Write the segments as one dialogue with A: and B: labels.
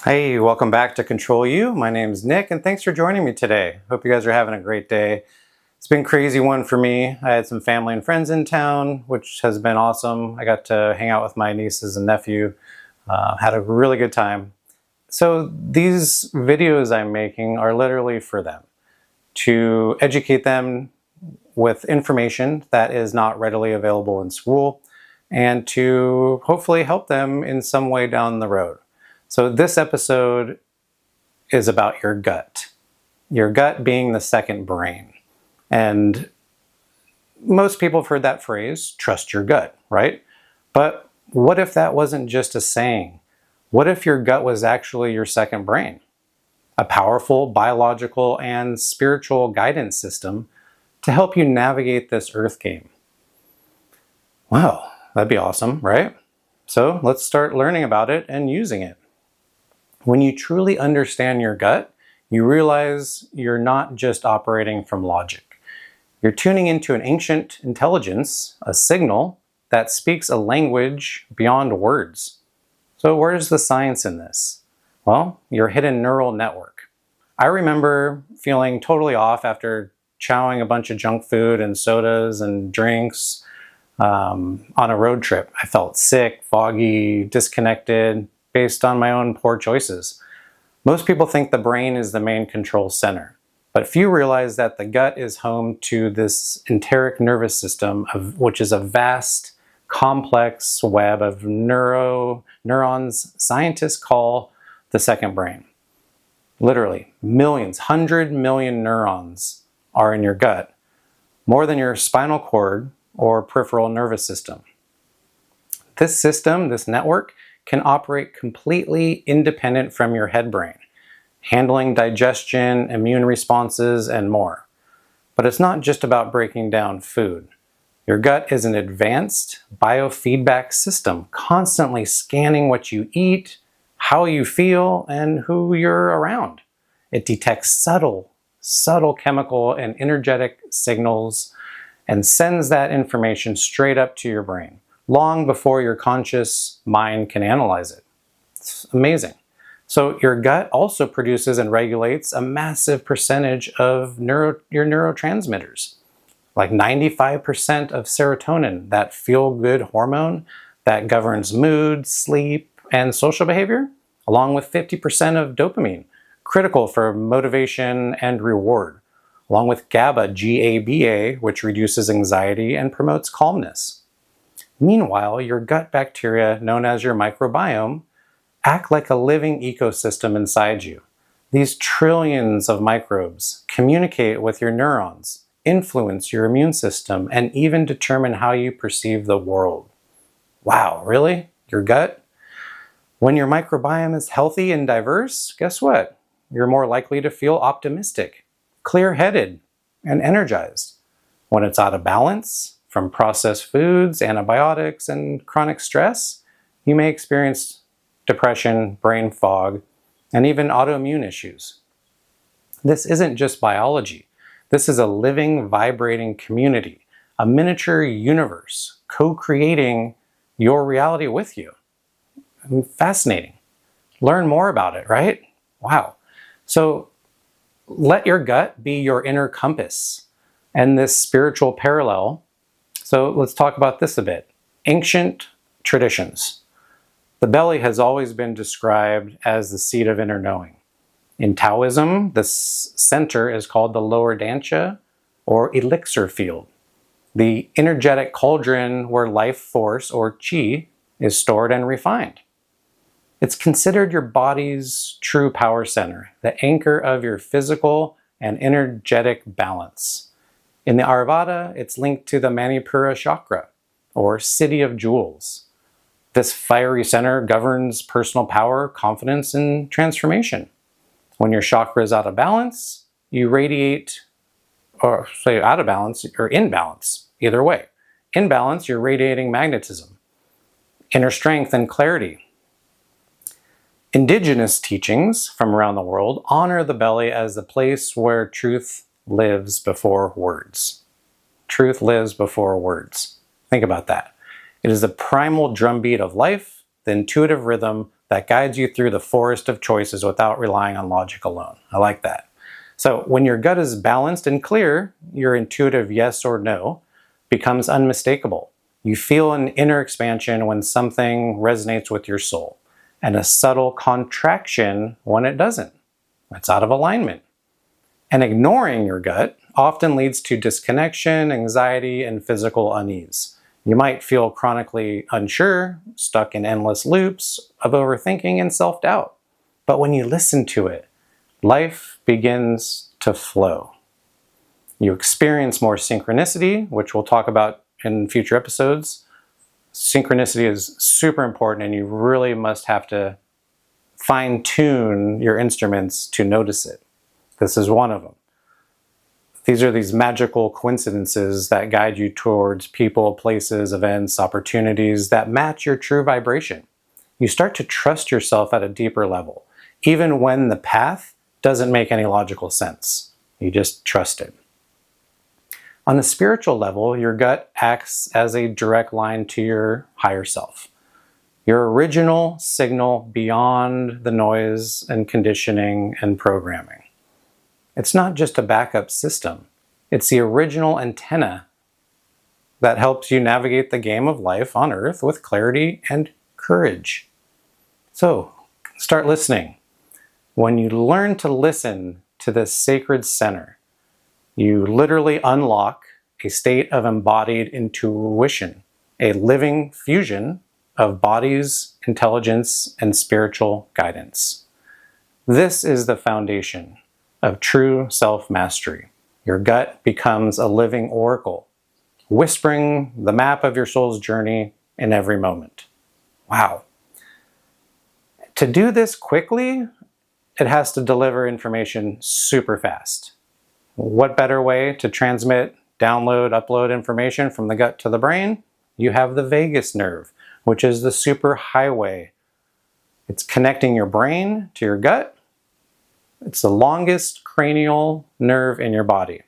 A: Hey, welcome back to Control You. My name's Nick, and thanks for joining me today. Hope you guys are having a great day. It's been a crazy one for me. I had some family and friends in town, which has been awesome. I got to hang out with my nieces and nephew. Had a really good time. So these videos I'm making are literally for them, to educate them with information that is not readily available in school, and to hopefully help them in some way down the road. So this episode is about your gut being the second brain. And most people have heard that phrase, trust your gut, right? But what if that wasn't just a saying? What if your gut was actually your second brain? A powerful biological and spiritual guidance system to help you navigate this earth game. Wow, that'd be awesome, right? So let's start learning about it and using it. When you truly understand your gut, you realize you're not just operating from logic. You're tuning into an ancient intelligence, a signal that speaks a language beyond words. So where's the science in this? Well, your hidden neural network. I remember feeling totally off after chowing a bunch of junk food and sodas and drinks on a road trip. I felt sick, foggy, disconnected, based on my own poor choices. Most people think the brain is the main control center, but few realize that the gut is home to this enteric nervous system, which is a vast, complex web of neurons scientists call the second brain. Literally, millions, 100 million neurons are in your gut, more than your spinal cord or peripheral nervous system. This system, this network, can operate completely independent from your head brain, handling digestion, immune responses, and more. But it's not just about breaking down food. Your gut is an advanced biofeedback system, constantly scanning what you eat, how you feel, and who you're around. It detects subtle chemical and energetic signals and sends that information straight up to your brain, long before your conscious mind can analyze it. It's amazing. So your gut also produces and regulates a massive percentage of your neurotransmitters, like 95% of serotonin, that feel-good hormone that governs mood, sleep, and social behavior, along with 50% of dopamine, critical for motivation and reward, along with GABA, G-A-B-A, which reduces anxiety and promotes calmness. Meanwhile, your gut bacteria, known as your microbiome, act like a living ecosystem inside you. These trillions of microbes communicate with your neurons, influence your immune system, and even determine how you perceive the world. Wow, really? Your gut? When your microbiome is healthy and diverse, guess what? You're more likely to feel optimistic, clear-headed, and energized. When it's out of balance, from processed foods, antibiotics, and chronic stress, you may experience depression, brain fog, and even autoimmune issues. This isn't just biology. This is a living, vibrating community, a miniature universe, co-creating your reality with you. Fascinating. Learn more about it, right? Wow. So let your gut be your inner compass and this spiritual parallel. So let's talk about this a bit. Ancient traditions. The belly has always been described as the seat of inner knowing. In Taoism, the center is called the lower dantia, or elixir field, the energetic cauldron where life force, or qi, is stored and refined. It's considered your body's true power center, the anchor of your physical and energetic balance. In the Ayurveda, it's linked to the Manipura chakra, or city of jewels. This fiery center governs personal power, confidence, and transformation. When your chakra is out of balance, you radiate, or say out of balance, or in balance, either way. In balance, you're radiating magnetism, inner strength, and clarity. Indigenous teachings from around the world honor the belly as the place where truth lives before words. Truth lives before words. Think about that. It is the primal drumbeat of life, the intuitive rhythm that guides you through the forest of choices without relying on logic alone. I like that. So when your gut is balanced and clear, your intuitive yes or no becomes unmistakable. You feel an inner expansion when something resonates with your soul, and a subtle contraction when it doesn't. It's out of alignment. And ignoring your gut often leads to disconnection, anxiety, and physical unease. You might feel chronically unsure, stuck in endless loops of overthinking and self-doubt. But when you listen to it, life begins to flow. You experience more synchronicity, which we'll talk about in future episodes. Synchronicity is super important, and you really must have to fine-tune your instruments to notice it. This is one of them. These are these magical coincidences that guide you towards people, places, events, opportunities that match your true vibration. You start to trust yourself at a deeper level, even when the path doesn't make any logical sense. You just trust it. On the spiritual level, your gut acts as a direct line to your higher self. Your original signal beyond the noise and conditioning and programming. It's not just a backup system. It's the original antenna that helps you navigate the game of life on Earth with clarity and courage. So, start listening. When you learn to listen to this sacred center, you literally unlock a state of embodied intuition, a living fusion of bodies, intelligence, and spiritual guidance. This is the foundation of true self-mastery. Your gut becomes a living oracle, whispering the map of your soul's journey in every moment. Wow. To do this quickly, it has to deliver information super fast. What better way to transmit, download, upload information from the gut to the brain? You have the vagus nerve, which is the super highway. It's connecting your brain to your gut. It's the longest cranial nerve in your body.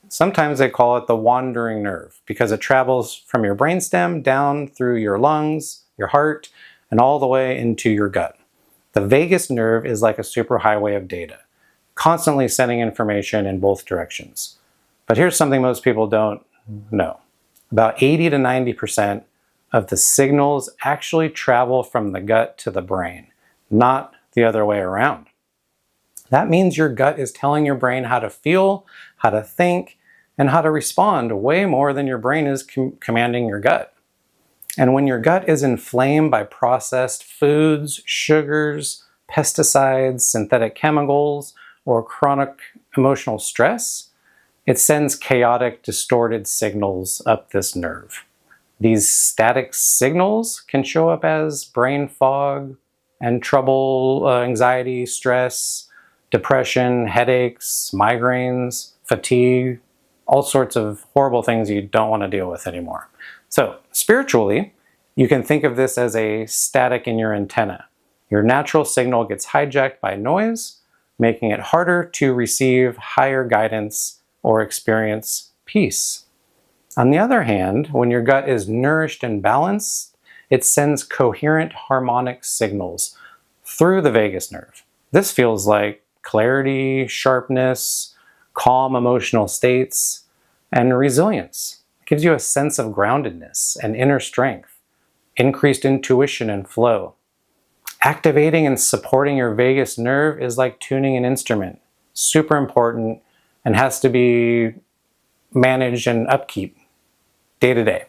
A: Sometimes they call it the wandering nerve because it travels from your brainstem down through your lungs, your heart, and all the way into your gut. The vagus nerve is like a superhighway of data, constantly sending information in both directions. But here's something most people don't know. About 80 to 90% of the signals actually travel from the gut to the brain, not the other way around. That means your gut is telling your brain how to feel, how to think, and how to respond way more than your brain is commanding your gut. And when your gut is inflamed by processed foods, sugars, pesticides, synthetic chemicals, or chronic emotional stress, it sends chaotic, distorted signals up this nerve. These static signals can show up as brain fog and trouble, anxiety, stress, depression, headaches, migraines, fatigue, all sorts of horrible things you don't want to deal with anymore. So, spiritually, you can think of this as a static in your antenna. Your natural signal gets hijacked by noise, making it harder to receive higher guidance or experience peace. On the other hand, when your gut is nourished and balanced, it sends coherent harmonic signals through the vagus nerve. This feels like clarity, sharpness, calm emotional states, and resilience. It gives you a sense of groundedness and inner strength, increased intuition and flow. Activating and supporting your vagus nerve is like tuning an instrument. Super important and has to be managed and upkeep day to day.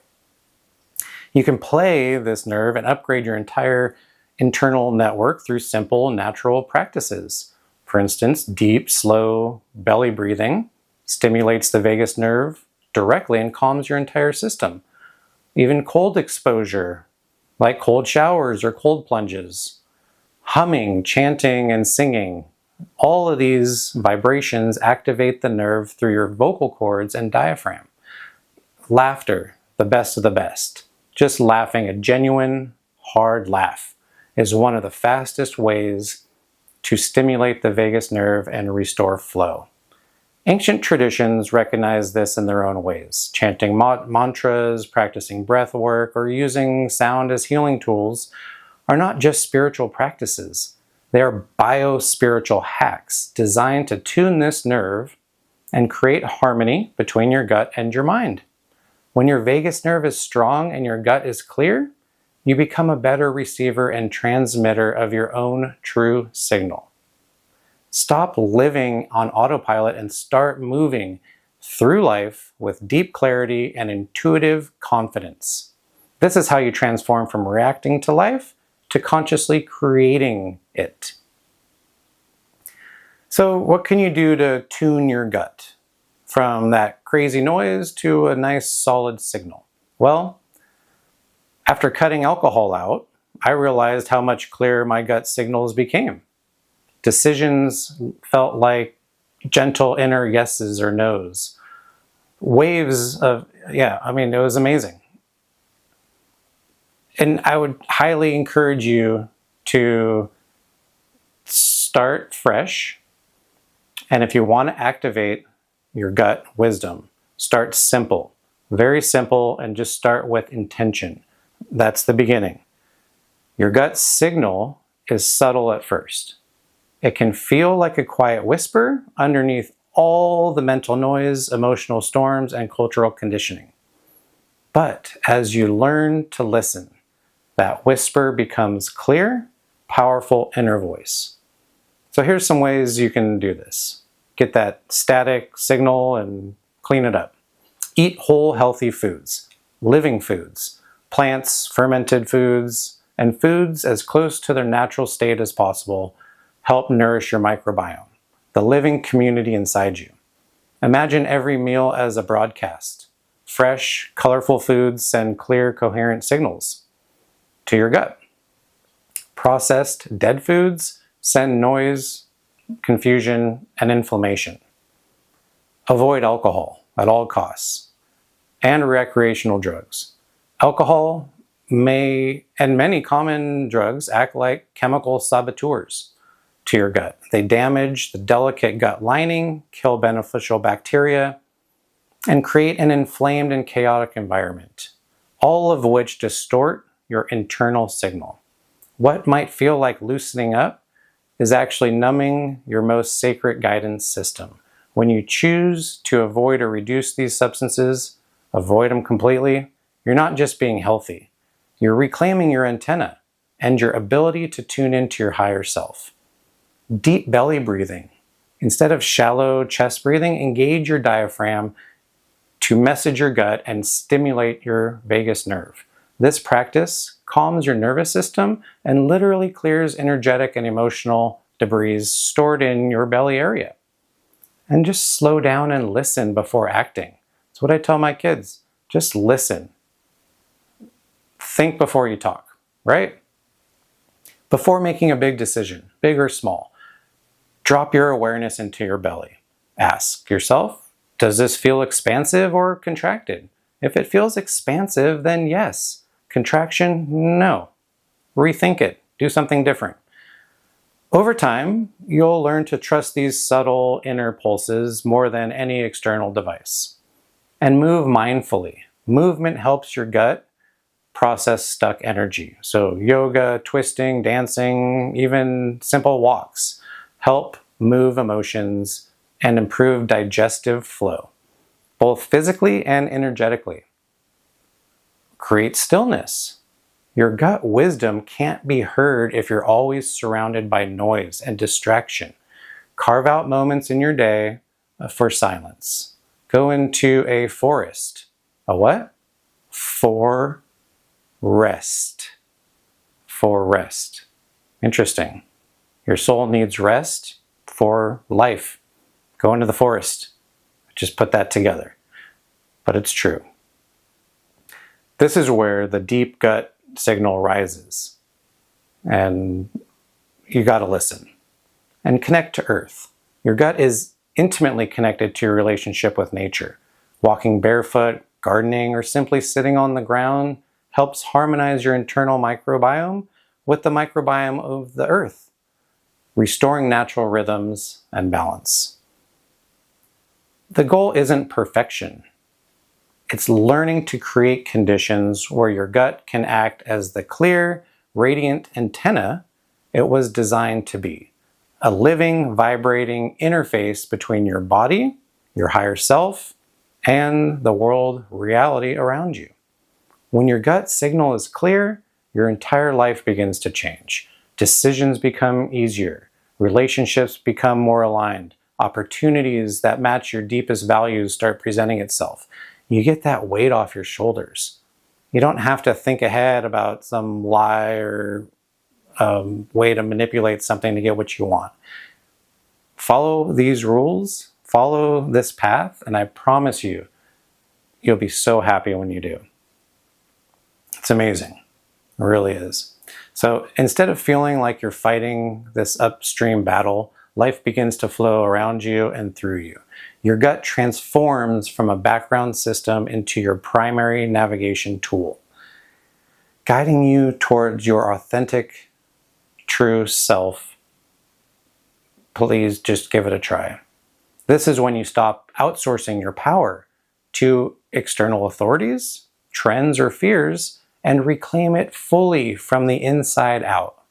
A: You can play this nerve and upgrade your entire internal network through simple, natural practices. For instance, deep, slow belly breathing stimulates the vagus nerve directly and calms your entire system. Even cold exposure, like cold showers or cold plunges, humming, chanting, and singing, all of these vibrations activate the nerve through your vocal cords and diaphragm. Laughter, the best of the best. Just laughing, a genuine, hard laugh, is one of the fastest ways to stimulate the vagus nerve and restore flow. Ancient traditions recognize this in their own ways, chanting mantras, practicing breath work, or using sound as healing tools are not just spiritual practices. They are bio-spiritual hacks designed to tune this nerve and create harmony between your gut and your mind. When your vagus nerve is strong and your gut is clear, you become a better receiver and transmitter of your own true signal. Stop living on autopilot and start moving through life with deep clarity and intuitive confidence. This is how you transform from reacting to life to consciously creating it. So what can you do to tune your gut from that crazy noise to a nice solid signal? Well, after cutting alcohol out, I realized how much clearer my gut signals became. Decisions felt like gentle inner yeses or nos. Waves of, it was amazing. And I would highly encourage you to start fresh. And if you want to activate your gut wisdom, start simple, very simple, and just start with intention. That's the beginning. Your gut signal is subtle at first. It can feel like a quiet whisper underneath all the mental noise, emotional storms, and cultural conditioning. But as you learn to listen, that whisper becomes clear, powerful inner voice. So here's some ways you can do this. Get that static signal and clean it up. Eat whole, healthy foods, living foods, plants, fermented foods, and foods as close to their natural state as possible help nourish your microbiome, the living community inside you. Imagine every meal as a broadcast. Fresh, colorful foods send clear, coherent signals to your gut. Processed, dead foods send noise, confusion, and inflammation. Avoid alcohol at all costs and recreational drugs. Alcohol and many common drugs act like chemical saboteurs to your gut. They damage the delicate gut lining, kill beneficial bacteria, and create an inflamed and chaotic environment, all of which distort your internal signal. What might feel like loosening up is actually numbing your most sacred guidance system. When you choose to avoid or reduce these substances, avoid them completely, you're not just being healthy. You're reclaiming your antenna and your ability to tune into your higher self. Deep belly breathing. Instead of shallow chest breathing, engage your diaphragm to message your gut and stimulate your vagus nerve. This practice calms your nervous system and literally clears energetic and emotional debris stored in your belly area. And just slow down and listen before acting. That's what I tell my kids. Just listen. Think before you talk, right? Before making a big decision, big or small, drop your awareness into your belly. Ask yourself, does this feel expansive or contracted? If it feels expansive, then yes. Contraction, no. Rethink it. Do something different. Over time, you'll learn to trust these subtle inner pulses more than any external device. And move mindfully. Movement helps your gut process stuck energy. So yoga, twisting, dancing, even simple walks help move emotions and improve digestive flow, both physically and energetically. Create stillness. Your gut wisdom can't be heard if you're always surrounded by noise and distraction. Carve out moments in your day for silence. Go into a forest. A what? For rest. For rest. Interesting. Your soul needs rest for life. Go into the forest. Just put that together. But it's true. This is where the deep gut signal rises. And you got to listen and connect to earth. Your gut is intimately connected to your relationship with nature. Walking barefoot, gardening, or simply sitting on the ground helps harmonize your internal microbiome with the microbiome of the earth, restoring natural rhythms and balance. The goal isn't perfection. It's learning to create conditions where your gut can act as the clear, radiant antenna it was designed to be. A living, vibrating interface between your body, your higher self, and the world reality around you. When your gut signal is clear, your entire life begins to change. Decisions become easier. Relationships become more aligned. Opportunities that match your deepest values start presenting itself. You get that weight off your shoulders. You don't have to think ahead about some lie or way to manipulate something to get what you want. Follow these rules, follow this path, and I promise you, you'll be so happy when you do. It's amazing. It really is. So instead of feeling like you're fighting this upstream battle, life begins to flow around you and through you. Your gut transforms from a background system into your primary navigation tool, guiding you towards your authentic, true self. Please just give it a try. This is when you stop outsourcing your power to external authorities, trends, or fears, and reclaim it fully from the inside out.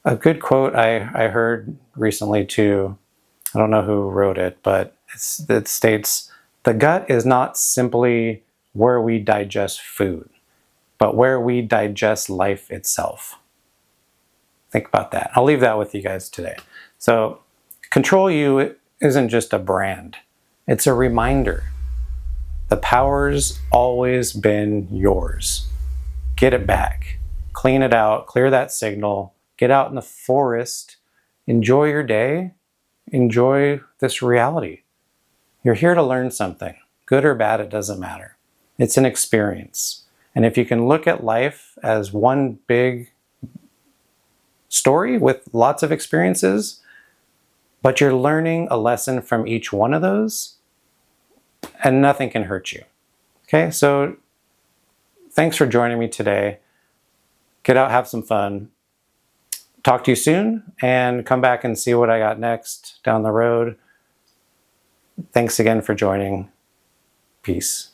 A: A good quote I heard recently too, I don't know who wrote it, but it states, "The gut is not simply where we digest food, but where we digest life itself." Think about that. I'll leave that with you guys today. So, Control You isn't just a brand. It's a reminder. The power's always been yours. Get it back. Clean it out. Clear that signal. Get out in the forest. Enjoy your day. Enjoy this reality. You're here to learn something. Good or bad, it doesn't matter. It's an experience. And if you can look at life as one big story with lots of experiences, but you're learning a lesson from each one of those, and nothing can hurt you. Okay, so thanks for joining me today. Get out, have some fun. Talk to you soon, and come back and see what I got next down the road. Thanks again for joining. Peace.